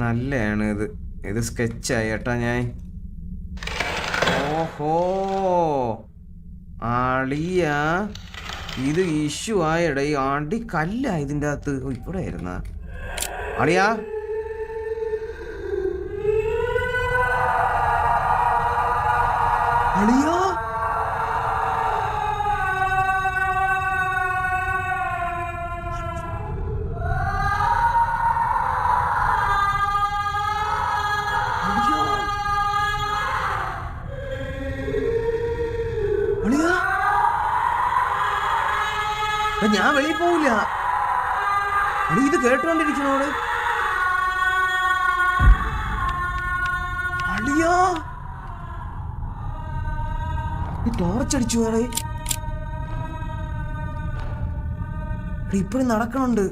നല്ലതാണ് ഇത് സ്കെച്ചായി കേട്ടാ ഞാൻ. ഓഹോ ആളിയ ഇത് ഇഷ്യൂ ആയട. ഈ ആണ്ടി കല്ല ഇതിൻ്റെ അകത്ത് ഇവിടെ ആയിരുന്ന അളിയാ. അളിയാ ഞാൻ വെളിയിൽ പോവില്ല. അടി ഇത് കേട്ടോണ്ടിരിക്കണോട്. അളിയാ ടോർച്ചടിച്ചു വേറെ ഇപ്പഴും നടക്കണുണ്ട്.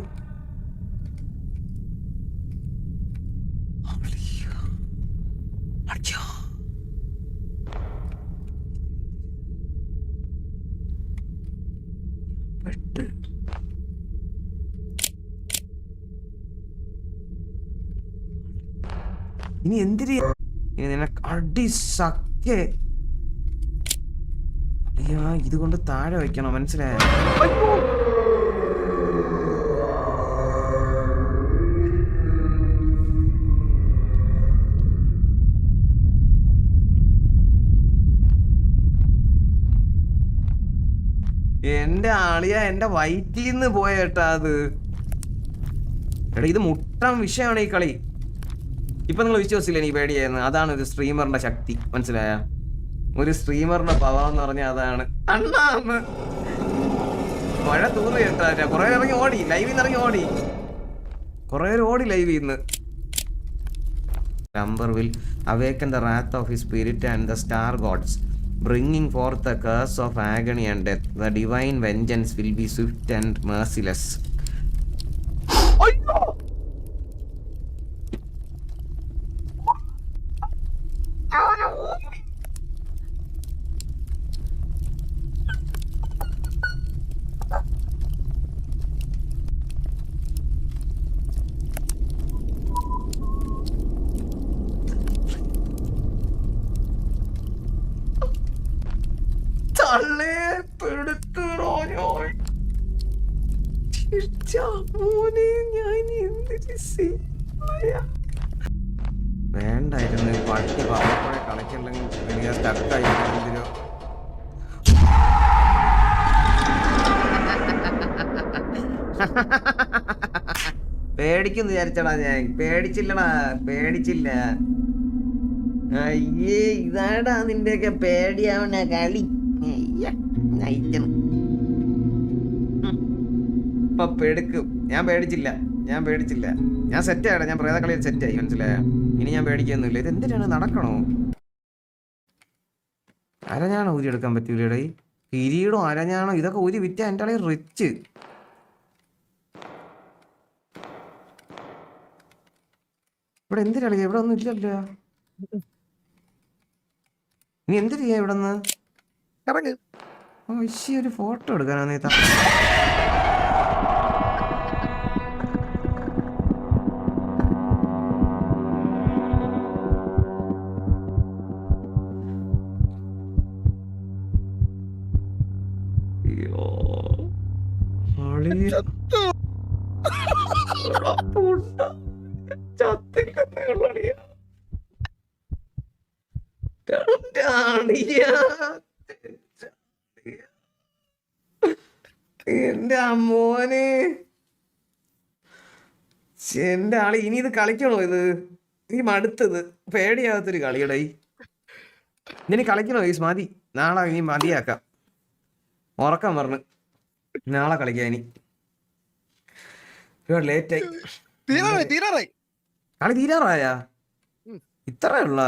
ഇനി എന്തിരി നിനക്ക് അടി സഖ്യേ. അയ്യാ ഇതുകൊണ്ട് താഴെ വയ്ക്കണം, മനസ്സിലായ? എന്റെ ആളിയ എന്റെ വയറ്റിന്ന് പോയേട്ടാ അത്. എടാ ഇത് മുട്ടം വിഷയമാണ് ഈ കളി. ഇപ്പൊ നിങ്ങൾ വിശ്വസിച്ചില്ല എനിക്ക് പേടിയായിരുന്നു. അതാണ് ഒരു സ്ട്രീമറിന്റെ ശക്തി, മനസ്സിലായ? ഒരു സ്ട്രീമറിന്റെ പവർ എന്ന് പറഞ്ഞാൽ അതാണ്. അണ്ണാന്ന് മഴ തൂറി കേട്ടാ. കുറെ ഇറങ്ങി ഓടി, ലൈവിൽ നിന്ന് ഇറങ്ങി ഓടി, കുറെ ഓടി ലൈവിൽ നിന്ന്. Number will awaken the wrath of his spirit and the star gods, bringing forth the curse of agony and death. The divine vengeance will be swift and merciless. വേണ്ടായിരുന്നു പട്ടി പാവപ്പോഴെ കളിക്കല്ലെങ്കിൽ എനിക്ക് സ്റ്റക്കായി. പേടിക്കുന്നു വിചാരിച്ചടാ ഞാൻ. പേടിച്ചില്ല. അയ്യേ ഇതാടാ നിന്റെയൊക്കെ പേടിയാവണ കളി. ഇപ്പൊ പെടുക്കും. ഞാൻ പേടിച്ചില്ല. ഞാൻ സെറ്റായിടാ. ഞാൻ പ്രേത കളിയിൽ സെറ്റായി, മനസ്സിലായ? ഇനി ഞാൻ പേടിക്കൊന്നുമില്ല. ഇത് എന്തിനാണ് നടക്കണോ? അരഞ്ഞാണോ ഊരി എടുക്കാൻ പറ്റൂലേ? കിരീടോ അരഞ്ഞാണോ ഇതൊക്കെ ഊരി വിറ്റ എൻ്റെ ആളെ റിച്ച്. ഇവിടെ എന്തിനാ? ഇവിടെ ഒന്നും ഇല്ലല്ലോ. നീ എന്ത് ചെയ്യാ ഇവിടെ നിന്ന്? ഒരു ഫോട്ടോ എടുക്കാനാ നീ? എന്റെ അമ്മോനെ, എന്റെ ആള് ഇനി ഇത് കളിക്കണോ? ഇത് ഈ മടുത്തത് പേടിയാകത്തൊരു കളിയുടെ. ഇനി കളിക്കണോ? ഈ മതി, നാളെ ഇനി മതിയാക്കാം. ഉറക്കം പറഞ്ഞു, നാളെ കളിക്കാം. ഇനി ലേറ്റായി. കളി തീരാറായ? ഇത്രയുള്ള